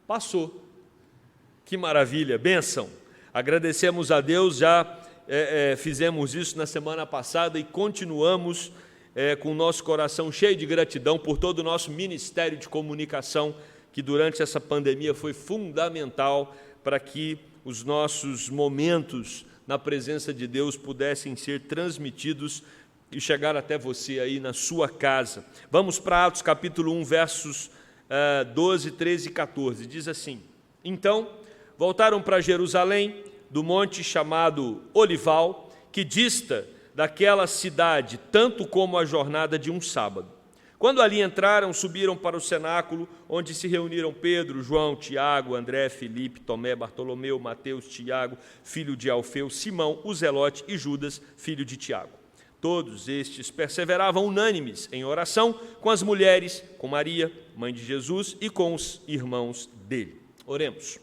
passou. Que maravilha, bênção. Agradecemos a Deus, já fizemos isso na semana passada e continuamos com o nosso coração cheio de gratidão por todo o nosso ministério de comunicação, que durante essa pandemia foi fundamental para que os nossos momentos na presença de Deus pudessem ser transmitidos e chegar até você aí na sua casa. Vamos para Atos capítulo 1, versos 12, 13 e 14. Diz assim: Então voltaram para Jerusalém, do monte chamado Olival, que dista daquela cidade tanto como a jornada de um sábado. Quando ali entraram, subiram para o cenáculo, onde se reuniram Pedro, João, Tiago, André, Filipe, Tomé, Bartolomeu, Mateus, Tiago, filho de Alfeu, Simão, o Zelote e Judas, filho de Tiago. Todos estes perseveravam unânimes em oração com as mulheres, com Maria, mãe de Jesus, e com os irmãos dele. Oremos.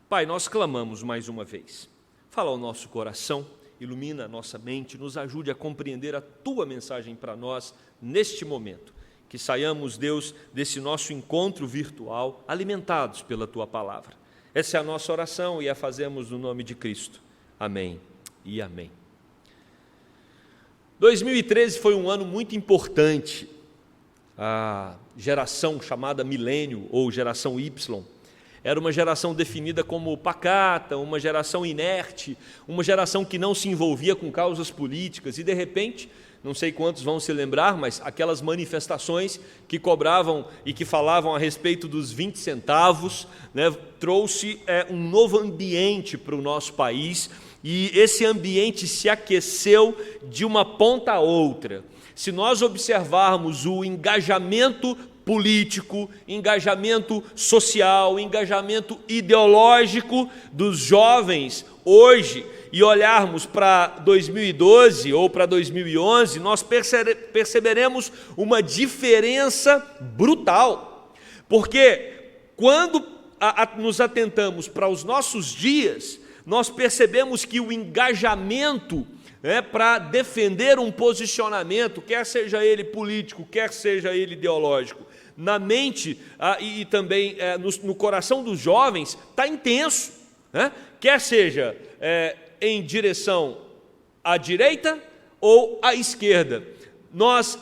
Pai, nós clamamos mais uma vez. Fala ao nosso coração, ilumina a nossa mente, nos ajude a compreender a Tua mensagem para nós neste momento. Que saiamos, Deus, desse nosso encontro virtual, alimentados pela Tua palavra. Essa é a nossa oração e a fazemos no nome de Cristo. Amém e amém. 2013 foi um ano muito importante. A geração chamada milênio ou geração Y era uma geração definida como pacata, uma geração inerte, uma geração que não se envolvia com causas políticas e, de repente, não sei quantos vão se lembrar, mas aquelas manifestações que cobravam e que falavam a respeito dos 20 centavos, né, trouxe um novo ambiente para o nosso país e esse ambiente se aqueceu de uma ponta a outra. Se nós observarmos o engajamento político, engajamento social, engajamento ideológico dos jovens hoje e olharmos para 2012 ou para 2011, nós perceberemos uma diferença brutal, porque quando nos atentamos para os nossos dias, nós percebemos que o engajamento para defender um posicionamento, quer seja ele político, quer seja ele ideológico, na mente e também no coração dos jovens, está intenso, quer seja em direção à direita ou à esquerda. Nós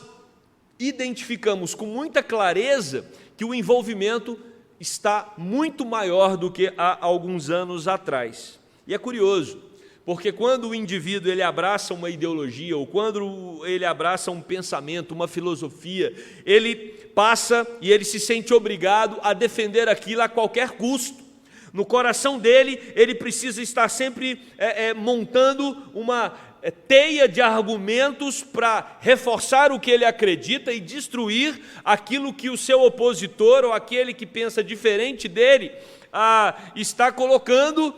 identificamos com muita clareza que o envolvimento está muito maior do que há alguns anos atrás. E é curioso, porque quando o indivíduo ele abraça uma ideologia, ou quando ele abraça um pensamento, uma filosofia, ele passa e ele se sente obrigado a defender aquilo a qualquer custo. No coração dele, ele precisa estar sempre montando uma teia de argumentos para reforçar o que ele acredita e destruir aquilo que o seu opositor, ou aquele que pensa diferente dele, está colocando,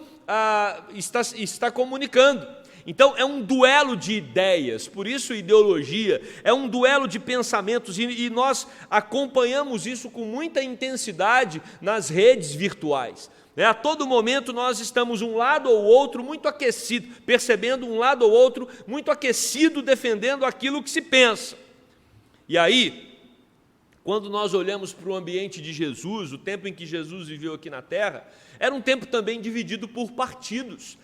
está comunicando. Então é um duelo de ideias, por isso ideologia, é um duelo de pensamentos e nós acompanhamos isso com muita intensidade nas redes virtuais. A todo momento nós estamos um lado ou outro muito aquecido, percebendo um lado ou outro muito aquecido, defendendo aquilo que se pensa. E aí, quando nós olhamos para o ambiente de Jesus, o tempo em que Jesus viveu aqui na terra, era um tempo também dividido por partidos.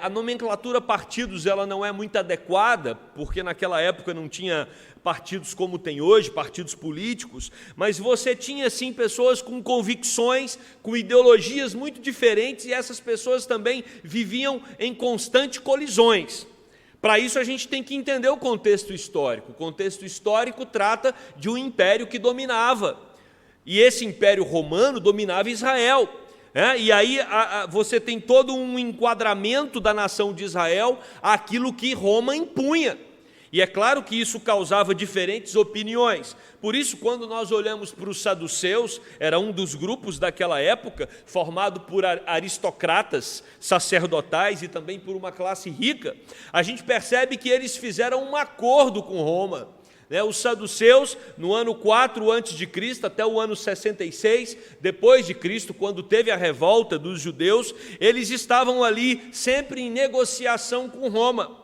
A nomenclatura partidos ela não é muito adequada, porque naquela época não tinha partidos como tem hoje, partidos políticos, mas você tinha sim pessoas com convicções, com ideologias muito diferentes, e essas pessoas também viviam em constantes colisões. Para isso a gente tem que entender o contexto histórico. O contexto histórico trata de um império que dominava, e esse império romano dominava Israel. E aí você tem todo um enquadramento da nação de Israel àquilo que Roma impunha. E é claro que isso causava diferentes opiniões. Por isso, quando nós olhamos para os saduceus, era um dos grupos daquela época, formado por aristocratas sacerdotais e também por uma classe rica, a gente percebe que eles fizeram um acordo com Roma. Os saduceus, no ano 4 a.C., até o ano 66 depois de Cristo, quando teve a revolta dos judeus, eles estavam ali sempre em negociação com Roma.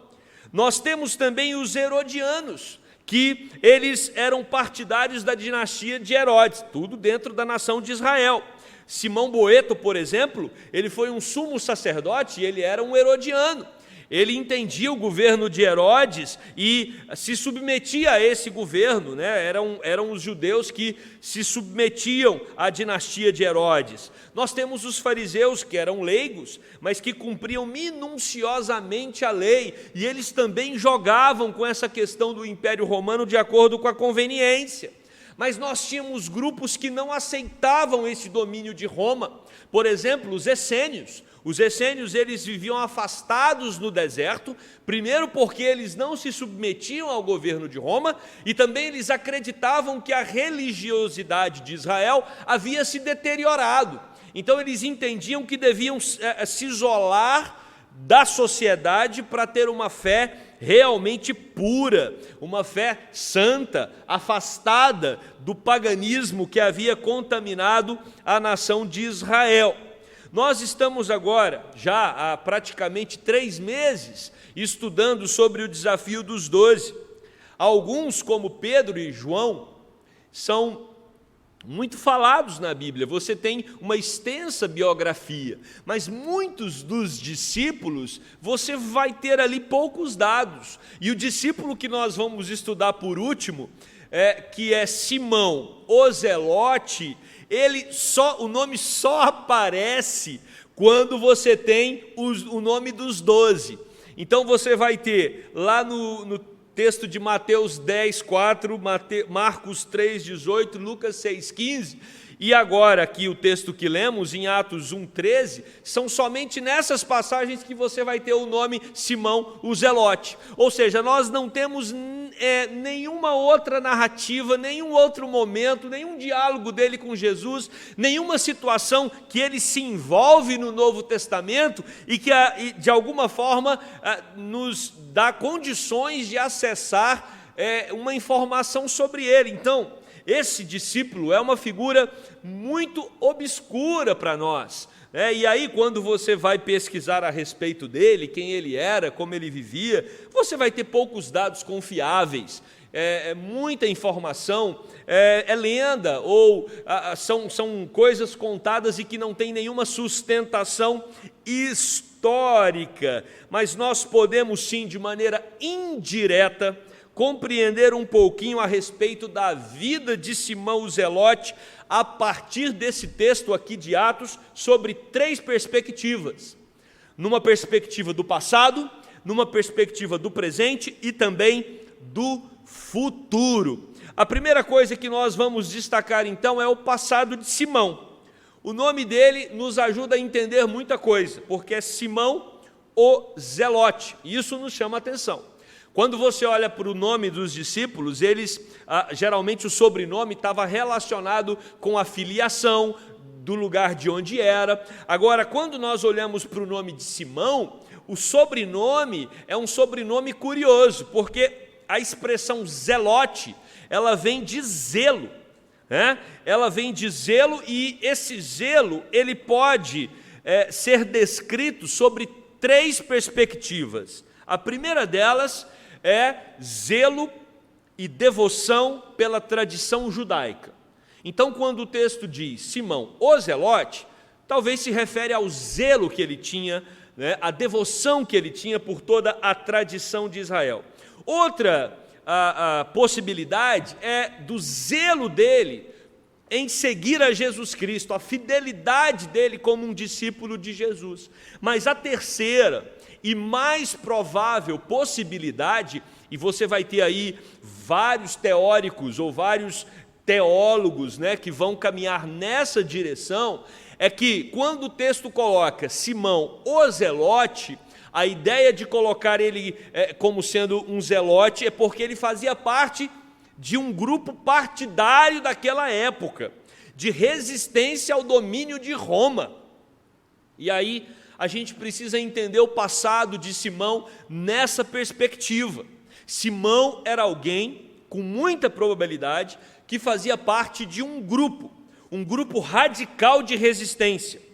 Nós temos também os herodianos, que eles eram partidários da dinastia de Herodes, tudo dentro da nação de Israel. Simão Boeto, por exemplo, ele foi um sumo sacerdote e ele era um herodiano. Ele entendia o governo de Herodes e se submetia a esse governo, né? Eram os judeus que se submetiam à dinastia de Herodes. Nós temos os fariseus, que eram leigos, mas que cumpriam minuciosamente a lei, e eles também jogavam com essa questão do Império Romano de acordo com a conveniência. Mas nós tínhamos grupos que não aceitavam esse domínio de Roma. Por exemplo, os essênios. Os essênios, eles viviam afastados no deserto, primeiro porque eles não se submetiam ao governo de Roma, e também eles acreditavam que a religiosidade de Israel havia se deteriorado. Então eles entendiam que deviam se isolar da sociedade para ter uma fé realmente pura, uma fé santa, afastada do paganismo que havia contaminado a nação de Israel. Nós estamos agora, já há praticamente 3 meses, estudando sobre o desafio dos 12. Alguns, como Pedro e João, são muito falados na Bíblia. Você tem uma extensa biografia, mas muitos dos discípulos, você vai ter ali poucos dados. E o discípulo que nós vamos estudar por último, que é Simão, o Zelote, o nome só aparece quando você tem o nome dos 12. Então você vai ter lá no texto de Mateus 10, 4, Marcos 3, 18, Lucas 6, 15, e agora aqui o texto que lemos em Atos 1, 13, são somente nessas passagens que você vai ter o nome Simão o Zelote. Ou seja, nós não temos nenhuma outra narrativa, nenhum outro momento, nenhum diálogo dele com Jesus, nenhuma situação que ele se envolve no Novo Testamento e que de alguma forma nos dá condições de acessar uma informação sobre ele. Então, esse discípulo é uma figura muito obscura para nós. E aí, quando você vai pesquisar a respeito dele, quem ele era, como ele vivia, você vai ter poucos dados confiáveis, muita informação, lenda, ou são coisas contadas e que não tem nenhuma sustentação histórica. Mas nós podemos sim, de maneira indireta, compreender um pouquinho a respeito da vida de Simão o Zelote a partir desse texto aqui de Atos, sobre 3 perspectivas. Numa perspectiva do passado, numa perspectiva do presente e também do futuro. A primeira coisa que nós vamos destacar então é o passado de Simão. O nome dele nos ajuda a entender muita coisa, porque é Simão o Zelote, e isso nos chama a atenção. Quando você olha para o nome dos discípulos, geralmente o sobrenome estava relacionado com a filiação do lugar de onde era. Agora, quando nós olhamos para o nome de Simão, o sobrenome é um sobrenome curioso, porque a expressão zelote, ela vem de zelo, né? Ela vem de zelo, e esse zelo, ele pode ser descrito sobre 3 perspectivas. A primeira delas é zelo e devoção pela tradição judaica. Então, quando o texto diz Simão o Zelote, talvez se refere ao zelo que ele tinha, né, a devoção que ele tinha por toda a tradição de Israel. Outra a possibilidade é do zelo dele em seguir a Jesus Cristo, a fidelidade dele como um discípulo de Jesus. Mas a terceira e mais provável possibilidade, e você vai ter aí vários teóricos ou vários teólogos, né, que vão caminhar nessa direção, é que quando o texto coloca Simão o Zelote, a ideia de colocar ele como sendo um zelote é porque ele fazia parte de um grupo partidário daquela época, de resistência ao domínio de Roma. E aí a gente precisa entender o passado de Simão nessa perspectiva. Simão era alguém, com muita probabilidade, que fazia parte de um grupo radical de resistência.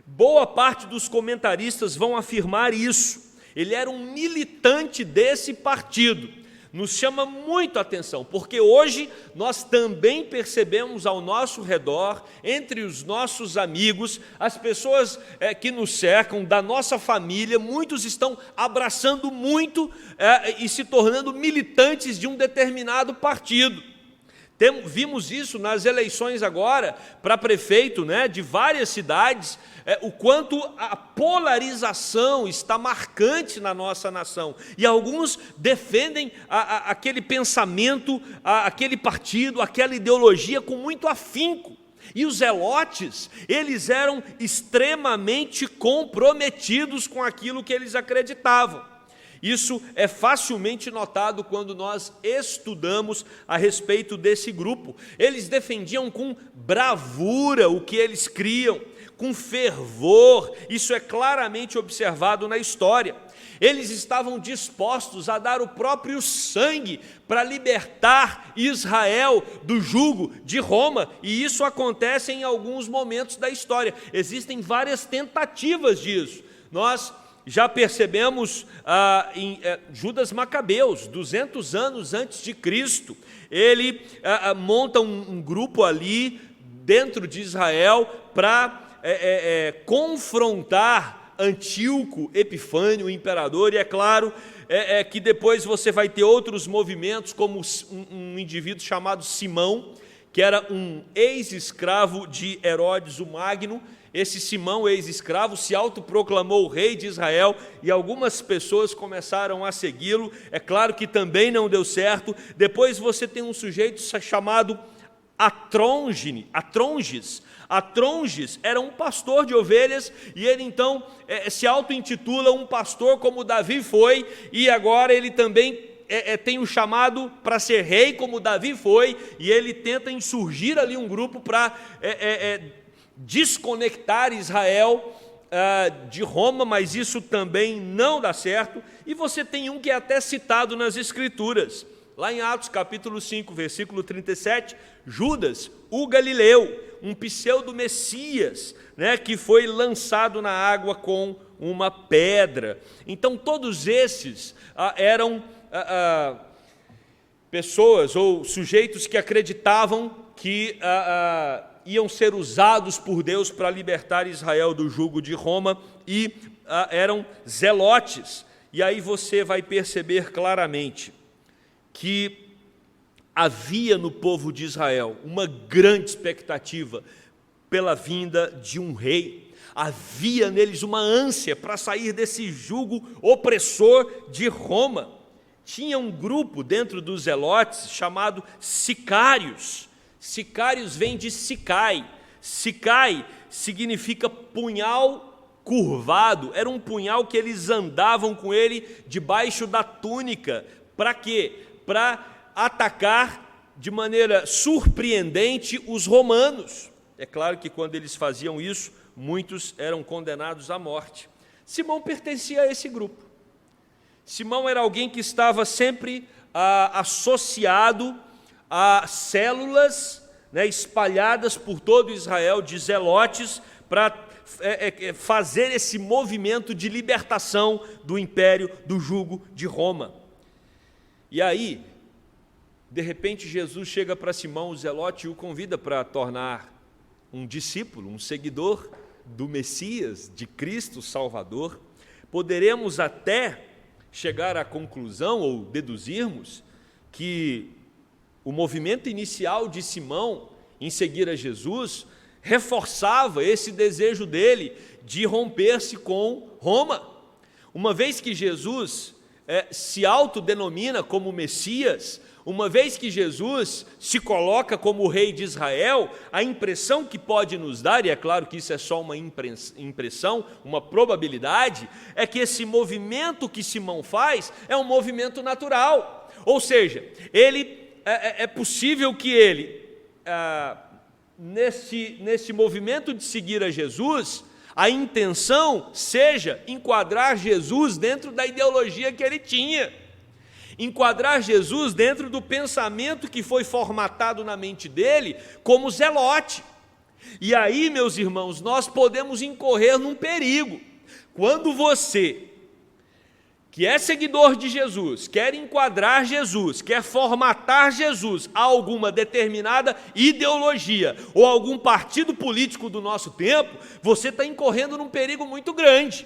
Boa parte dos comentaristas vão afirmar isso. Ele era um militante desse partido. nos chama muito a atenção, porque hoje nós também percebemos ao nosso redor, entre os nossos amigos, as pessoas que nos cercam, da nossa família, muitos estão abraçando muito e se tornando militantes de um determinado partido. Vimos isso nas eleições agora para prefeito, de várias cidades, o quanto a polarização está marcante na nossa nação. E alguns defendem aquele pensamento, aquele partido, aquela ideologia com muito afinco. E os zelotes, eles eram extremamente comprometidos com aquilo que eles acreditavam. Isso é facilmente notado quando nós estudamos a respeito desse grupo. Eles defendiam com bravura o que eles criam, com fervor. Isso é claramente observado na história. Eles estavam dispostos a dar o próprio sangue para libertar Israel do jugo de Roma, e isso acontece em alguns momentos da história. Existem várias tentativas disso. Nós já percebemos em Judas Macabeus, 200 anos antes de Cristo, ele monta um grupo ali dentro de Israel para confrontar Antíoco Epifânio, o imperador, e é claro que depois você vai ter outros movimentos, como um indivíduo chamado Simão, que era um ex-escravo de Herodes o Magno. Esse Simão, ex-escravo, se autoproclamou o rei de Israel e algumas pessoas começaram a segui-lo. É claro que também não deu certo. Depois você tem um sujeito chamado Atronges. Atronges era um pastor de ovelhas e ele então se auto-intitula um pastor como Davi foi, e agora ele também tem o chamado para ser rei como Davi foi, e ele tenta insurgir ali um grupo para desconectar Israel de Roma, mas isso também não dá certo. E você tem um que é até citado nas Escrituras, lá em Atos capítulo 5, versículo 37, Judas, o Galileu, um pseudo-messias, que foi lançado na água com uma pedra. Então todos esses eram pessoas ou sujeitos que acreditavam que iam ser usados por Deus para libertar Israel do jugo de Roma, e eram zelotes. E aí você vai perceber claramente que havia no povo de Israel uma grande expectativa pela vinda de um rei. Havia neles uma ânsia para sair desse jugo opressor de Roma. Tinha um grupo dentro dos zelotes chamado sicários. Sicários vem de sicai. Sicai significa punhal curvado. Era um punhal que eles andavam com ele debaixo da túnica. Para quê? Para atacar de maneira surpreendente os romanos. É claro que quando eles faziam isso, muitos eram condenados à morte. Simão pertencia a esse grupo. Simão era alguém que estava sempre associado a células espalhadas por todo Israel de zelotes para fazer esse movimento de libertação do império, do jugo de Roma. E aí, de repente, Jesus chega para Simão, o zelote, e o convida para tornar um discípulo, um seguidor do Messias, de Cristo Salvador. Poderemos até chegar à conclusão ou deduzirmos que o movimento inicial de Simão em seguir a Jesus reforçava esse desejo dele de romper-se com Roma. Uma vez que Jesus se autodenomina como Messias, uma vez que Jesus se coloca como o rei de Israel, a impressão que pode nos dar, e é claro que isso é só uma impressão, uma probabilidade, é que esse movimento que Simão faz é um movimento natural. Ou seja, é possível que ele, nesse movimento de seguir a Jesus, a intenção seja enquadrar Jesus dentro da ideologia que ele tinha, enquadrar Jesus dentro do pensamento que foi formatado na mente dele como zelote. E aí, meus irmãos, nós podemos incorrer num perigo. Quando você, que é seguidor de Jesus, quer enquadrar Jesus, quer formatar Jesus a alguma determinada ideologia ou algum partido político do nosso tempo, você está incorrendo num perigo muito grande.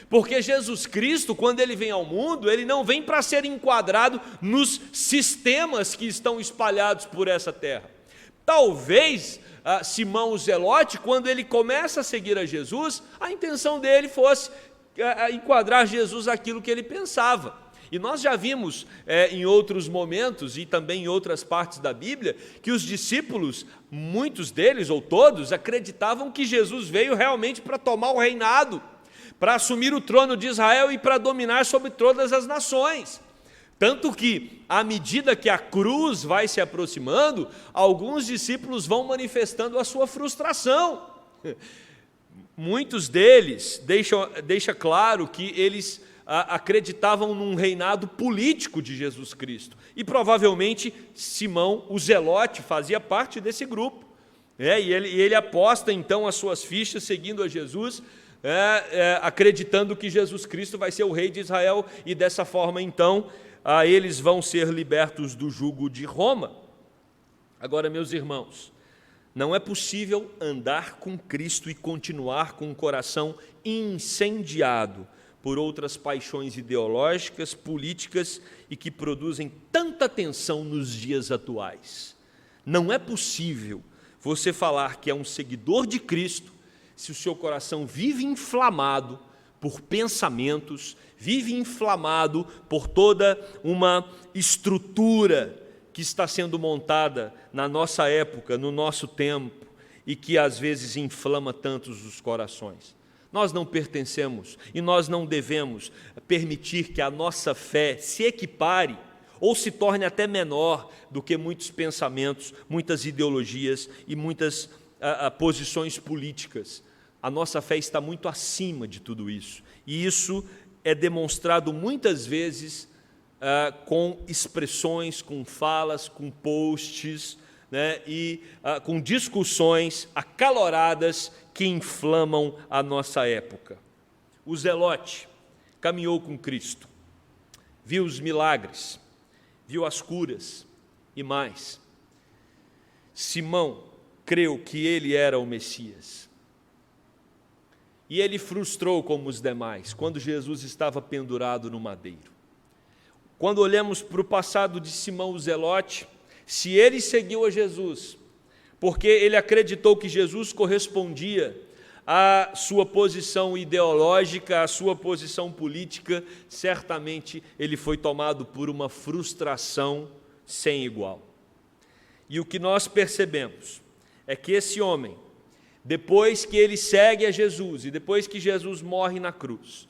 Porque Jesus Cristo, quando ele vem ao mundo, ele não vem para ser enquadrado nos sistemas que estão espalhados por essa terra. Talvez Simão o Zelote, quando ele começa a seguir a Jesus, a intenção dele fosse enquadrar Jesus aquilo que ele pensava. E nós já vimos em outros momentos e também em outras partes da Bíblia que os discípulos, muitos deles ou todos, acreditavam que Jesus veio realmente para tomar o reinado, para assumir o trono de Israel e para dominar sobre todas as nações. Tanto que, à medida que a cruz vai se aproximando, alguns discípulos vão manifestando a sua frustração. Muitos deles deixam claro que eles acreditavam num reinado político de Jesus Cristo. E provavelmente Simão, o Zelote, fazia parte desse grupo. E ele aposta então as suas fichas seguindo a Jesus, acreditando que Jesus Cristo vai ser o rei de Israel e dessa forma então eles vão ser libertos do jugo de Roma. Agora, meus irmãos, não é possível andar com Cristo e continuar com o coração incendiado por outras paixões ideológicas, políticas e que produzem tanta tensão nos dias atuais. Não é possível você falar que é um seguidor de Cristo se o seu coração vive inflamado por pensamentos, vive inflamado por toda uma estrutura que está sendo montada na nossa época, no nosso tempo, e que às vezes inflama tantos os corações. Nós não pertencemos e nós não devemos permitir que a nossa fé se equipare ou se torne até menor do que muitos pensamentos, muitas ideologias e muitas posições políticas. A nossa fé está muito acima de tudo isso, e isso é demonstrado muitas vezes com expressões, com falas, com posts, e com discussões acaloradas que inflamam a nossa época. O Zelote caminhou com Cristo, viu os milagres, viu as curas e mais. Simão creu que ele era o Messias. E ele frustrou como os demais, quando Jesus estava pendurado no madeiro. Quando olhamos para o passado de Simão o Zelote, se ele seguiu a Jesus, porque ele acreditou que Jesus correspondia à sua posição ideológica, à sua posição política, certamente ele foi tomado por uma frustração sem igual. E o que nós percebemos é que esse homem, depois que ele segue a Jesus e depois que Jesus morre na cruz,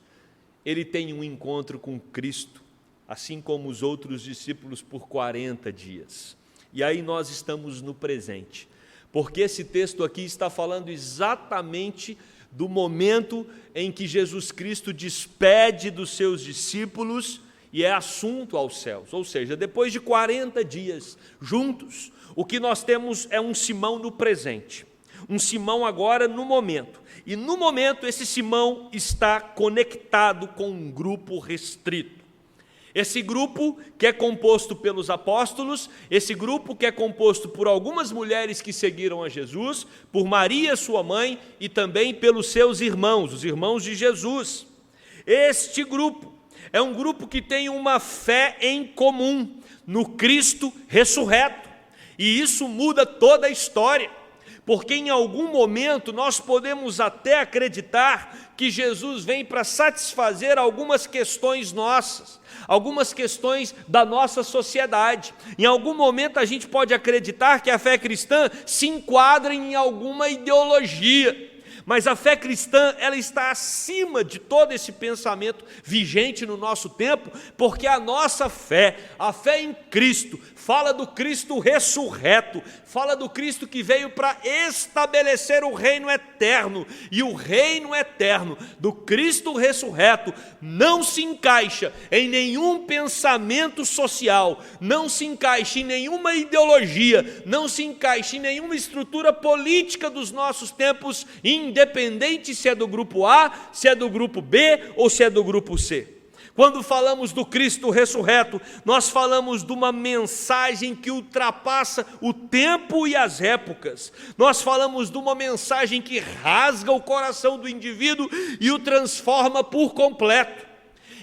ele tem um encontro com Cristo, assim como os outros discípulos por 40 dias. E aí nós estamos no presente, porque esse texto aqui está falando exatamente do momento em que Jesus Cristo despede dos seus discípulos e é assunto aos céus, ou seja, depois de 40 dias juntos, o que nós temos é um Simão no presente, um Simão agora no momento, e no momento esse Simão está conectado com um grupo restrito. Esse grupo que é composto pelos apóstolos, esse grupo que é composto por algumas mulheres que seguiram a Jesus, por Maria, sua mãe, e também pelos seus irmãos, os irmãos de Jesus. Este grupo é um grupo que tem uma fé em comum no Cristo ressurreto, e isso muda toda a história. Porque em algum momento nós podemos até acreditar que Jesus vem para satisfazer algumas questões nossas, algumas questões da nossa sociedade. Em algum momento a gente pode acreditar que a fé cristã se enquadra em alguma ideologia, mas a fé cristã, ela está acima de todo esse pensamento vigente no nosso tempo, porque a nossa fé, a fé em Cristo, fala do Cristo ressurreto, fala do Cristo que veio para estabelecer o reino eterno, e o reino eterno do Cristo ressurreto não se encaixa em nenhum pensamento social, não se encaixa em nenhuma ideologia, não se encaixa em nenhuma estrutura política dos nossos tempos, independente se é do grupo A, se é do grupo B ou se é do grupo C. Quando falamos do Cristo ressurreto, nós falamos de uma mensagem que ultrapassa o tempo e as épocas. Nós falamos de uma mensagem que rasga o coração do indivíduo e o transforma por completo.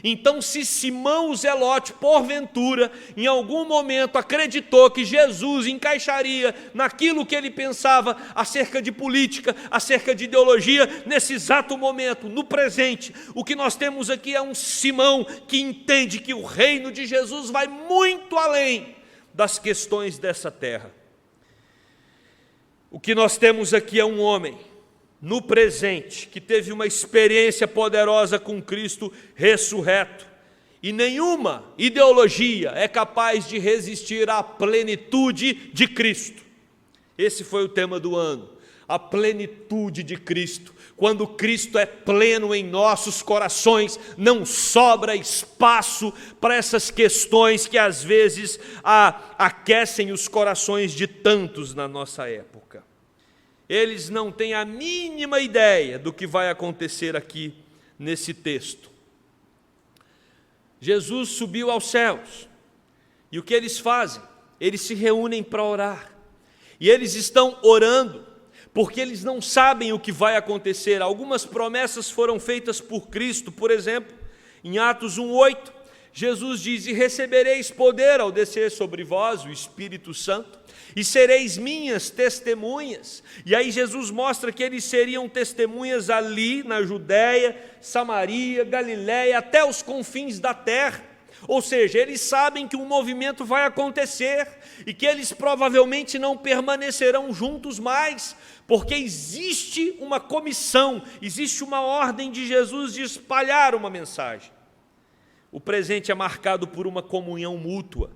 Então, se Simão o Zelote, porventura, em algum momento acreditou que Jesus encaixaria naquilo que ele pensava acerca de política, acerca de ideologia, nesse exato momento, no presente, o que nós temos aqui é um Simão que entende que o reino de Jesus vai muito além das questões dessa terra. O que nós temos aqui é um homem no presente, que teve uma experiência poderosa com Cristo ressurreto, e nenhuma ideologia é capaz de resistir à plenitude de Cristo. Esse foi o tema do ano, a plenitude de Cristo. Quando Cristo é pleno em nossos corações, não sobra espaço para essas questões que às vezes aquecem os corações de tantos na nossa época. Eles não têm a mínima ideia do que vai acontecer aqui nesse texto. Jesus subiu aos céus, e o que eles fazem? Eles se reúnem para orar, e eles estão orando, porque eles não sabem o que vai acontecer. Algumas promessas foram feitas por Cristo, por exemplo, em Atos 1:8, Jesus diz: e recebereis poder ao descer sobre vós o Espírito Santo, e sereis minhas testemunhas. E aí Jesus mostra que eles seriam testemunhas ali na Judéia, Samaria, Galiléia, até os confins da terra. Ou seja, eles sabem que um movimento vai acontecer e que eles provavelmente não permanecerão juntos mais, porque existe uma comissão, existe uma ordem de Jesus de espalhar uma mensagem. O presente é marcado por uma comunhão mútua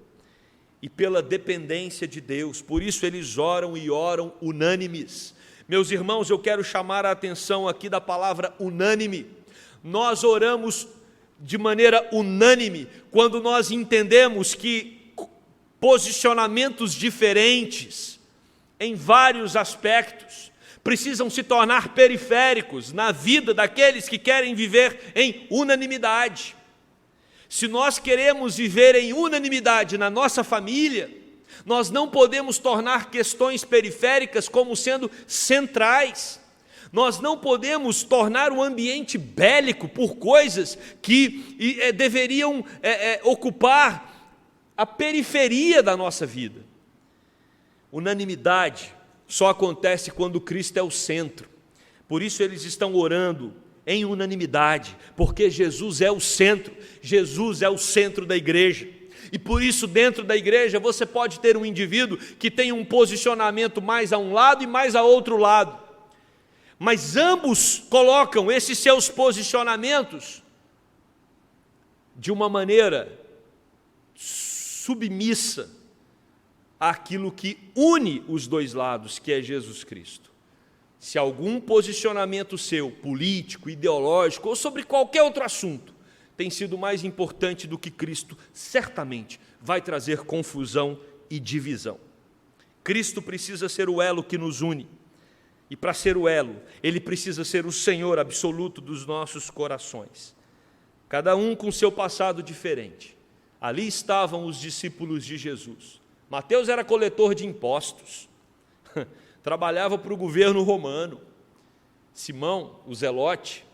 e pela dependência de Deus. Por isso eles oram e oram unânimes. Meus irmãos, eu quero chamar a atenção aqui da palavra unânime. Nós oramos de maneira unânime quando nós entendemos que posicionamentos diferentes em vários aspectos precisam se tornar periféricos na vida daqueles que querem viver em unanimidade. Se nós queremos viver em unanimidade na nossa família, nós não podemos tornar questões periféricas como sendo centrais. Nós não podemos tornar o ambiente bélico por coisas que deveriam ocupar a periferia da nossa vida. Unanimidade só acontece quando Cristo é o centro. Por isso eles estão orando em unanimidade, porque Jesus é o centro. Jesus é o centro da igreja. E por isso dentro da igreja você pode ter um indivíduo que tem um posicionamento mais a um lado e mais a outro lado. Mas ambos colocam esses seus posicionamentos de uma maneira submissa àquilo que une os dois lados, que é Jesus Cristo. Se algum posicionamento seu, político, ideológico ou sobre qualquer outro assunto, tem sido mais importante do que Cristo, certamente vai trazer confusão e divisão. Cristo precisa ser o elo que nos une. E para ser o elo, Ele precisa ser o Senhor absoluto dos nossos corações. Cada um com seu passado diferente. Ali estavam os discípulos de Jesus. Mateus era coletor de impostos, trabalhava para o governo romano. Simão, o Zelote,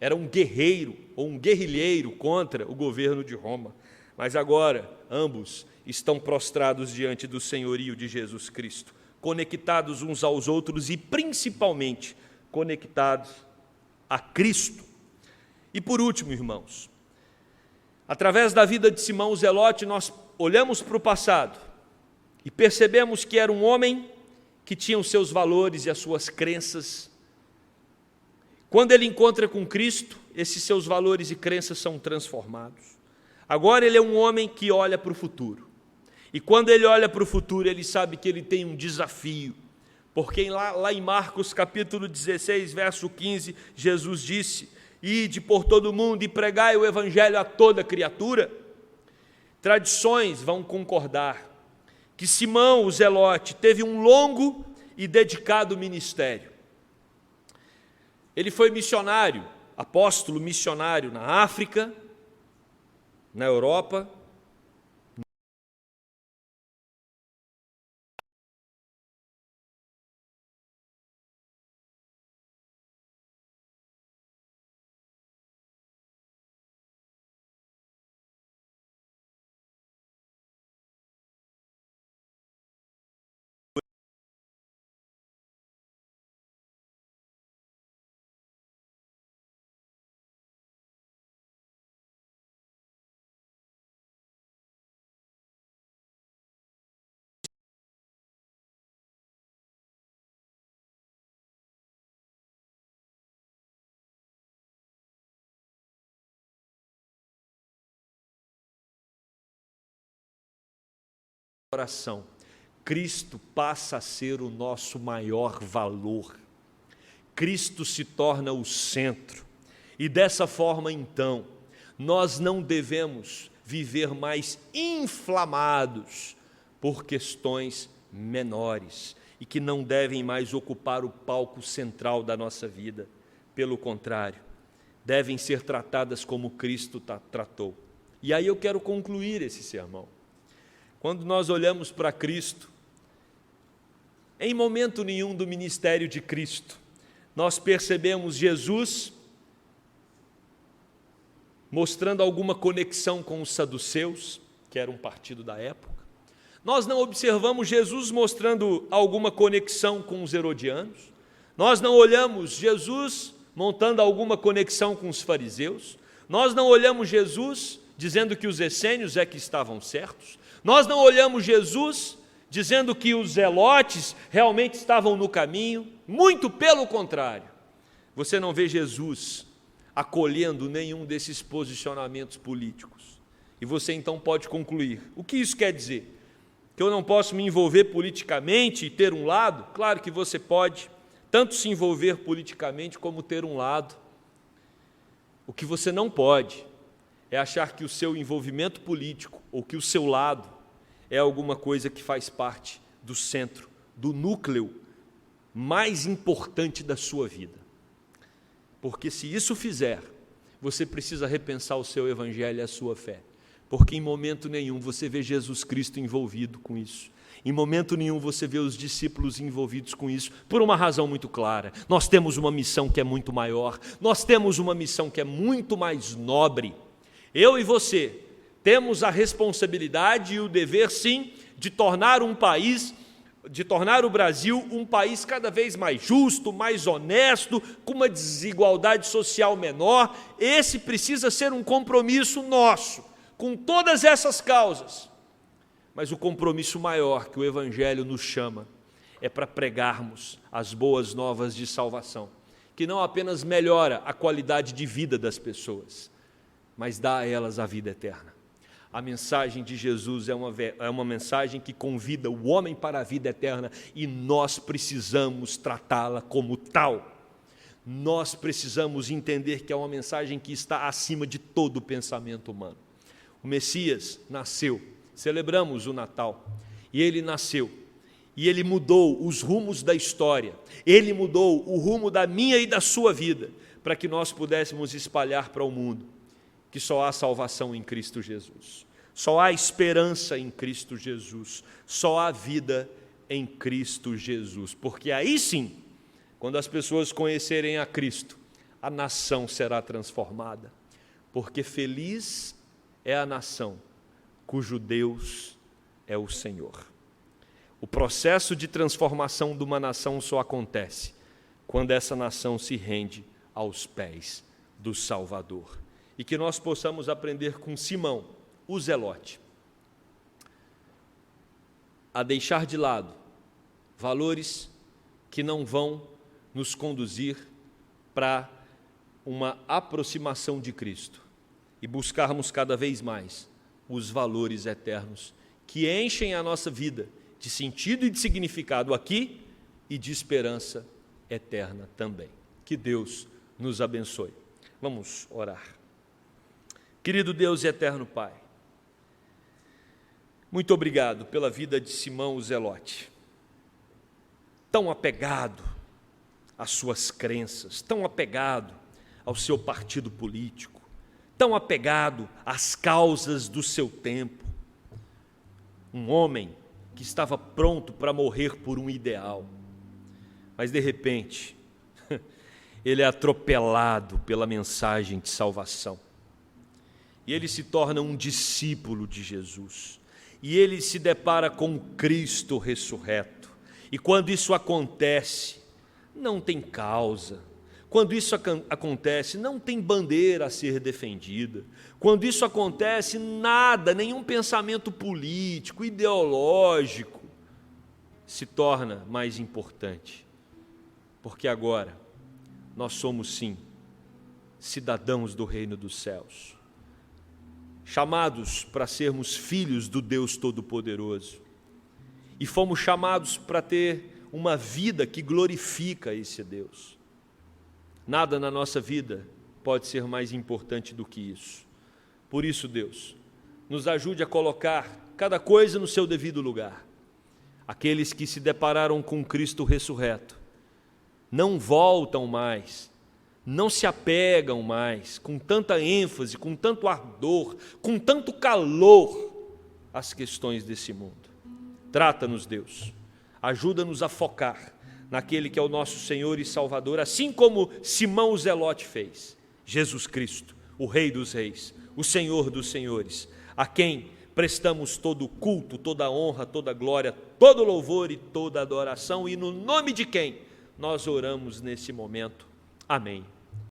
era um guerreiro ou um guerrilheiro contra o governo de Roma. Mas agora, ambos estão prostrados diante do senhorio de Jesus Cristo, conectados uns aos outros e principalmente conectados a Cristo. E por último, irmãos, através da vida de Simão o Zelote, nós olhamos para o passado e percebemos que era um homem que tinha os seus valores e as suas crenças. Quando ele encontra com Cristo, esses seus valores e crenças são transformados. Agora ele é um homem que olha para o futuro. E quando ele olha para o futuro, ele sabe que ele tem um desafio. Porque lá em Marcos capítulo 16, verso 15, Jesus disse: ide por todo o mundo e pregai o evangelho a toda criatura. Tradições vão concordar que Simão, o Zelote, teve um longo e dedicado ministério. Ele foi missionário, apóstolo missionário na África, na Europa, oração, Cristo passa a ser o nosso maior valor. Cristo se torna o centro. E dessa forma, então, nós não devemos viver mais inflamados por questões menores e que não devem mais ocupar o palco central da nossa vida. Pelo contrário, devem ser tratadas como Cristo tratou. E aí eu quero concluir esse sermão. Quando nós olhamos para Cristo, em momento nenhum do ministério de Cristo, nós percebemos Jesus mostrando alguma conexão com os saduceus, que era um partido da época. Nós não observamos Jesus mostrando alguma conexão com os herodianos. Nós não olhamos Jesus montando alguma conexão com os fariseus. Nós não olhamos Jesus dizendo que os essênios é que estavam certos. Nós não olhamos Jesus dizendo que os zelotes realmente estavam no caminho. Muito pelo contrário. Você não vê Jesus acolhendo nenhum desses posicionamentos políticos. E você então pode concluir. O que isso quer dizer? Que eu não posso me envolver politicamente e ter um lado? Claro que você pode tanto se envolver politicamente como ter um lado. O que você não pode é achar que o seu envolvimento político ou que o seu lado é alguma coisa que faz parte do centro, do núcleo mais importante da sua vida. Porque se isso fizer, você precisa repensar o seu evangelho e a sua fé. Porque em momento nenhum você vê Jesus Cristo envolvido com isso. Em momento nenhum você vê os discípulos envolvidos com isso, por uma razão muito clara. Nós temos uma missão que é muito maior, nós temos uma missão que é muito mais nobre. Eu e você temos a responsabilidade e o dever, sim, de tornar o Brasil um país cada vez mais justo, mais honesto, com uma desigualdade social menor. Esse precisa ser um compromisso nosso, com todas essas causas. Mas o compromisso maior que o Evangelho nos chama é para pregarmos as boas novas de salvação, que não apenas melhora a qualidade de vida das pessoas, mas dá a elas a vida eterna. A mensagem de Jesus é uma mensagem que convida o homem para a vida eterna e nós precisamos tratá-la como tal. Nós precisamos entender que é uma mensagem que está acima de todo o pensamento humano. O Messias nasceu, celebramos o Natal, e ele nasceu, e ele mudou os rumos da história, ele mudou o rumo da minha e da sua vida, para que nós pudéssemos espalhar para o mundo que só há salvação em Cristo Jesus, só há esperança em Cristo Jesus, só há vida em Cristo Jesus, porque aí sim, quando as pessoas conhecerem a Cristo, a nação será transformada, porque feliz é a nação cujo Deus é o Senhor. O processo de transformação de uma nação só acontece quando essa nação se rende aos pés do Salvador. E que nós possamos aprender com Simão, o Zelote, a deixar de lado valores que não vão nos conduzir para uma aproximação de Cristo e buscarmos cada vez mais os valores eternos que enchem a nossa vida de sentido e de significado aqui e de esperança eterna também. Que Deus nos abençoe. Vamos orar. Querido Deus e eterno Pai, muito obrigado pela vida de Simão o Zelote, tão apegado às suas crenças, tão apegado ao seu partido político, tão apegado às causas do seu tempo. Um homem que estava pronto para morrer por um ideal. Mas, de repente, ele é atropelado pela mensagem de salvação. E ele se torna um discípulo de Jesus. E ele se depara com Cristo ressurreto. E quando isso acontece, não tem causa. Quando isso acontece, não tem bandeira a ser defendida. Quando isso acontece, nada, nenhum pensamento político, ideológico, se torna mais importante. Porque agora, nós somos sim, cidadãos do reino dos céus, chamados para sermos filhos do Deus Todo-Poderoso, e fomos chamados para ter uma vida que glorifica esse Deus. Nada na nossa vida pode ser mais importante do que isso. Por isso, Deus, nos ajude a colocar cada coisa no seu devido lugar. Aqueles que se depararam com Cristo ressurreto não voltam mais, não se apegam mais com tanta ênfase, com tanto ardor, com tanto calor às questões desse mundo. Trata-nos, Deus, ajuda-nos a focar naquele que é o nosso Senhor e Salvador, assim como Simão o Zelote fez, Jesus Cristo, o Rei dos Reis, o Senhor dos Senhores, a quem prestamos todo o culto, toda a honra, toda a glória, todo o louvor e toda a adoração, e no nome de quem nós oramos nesse momento. Amém.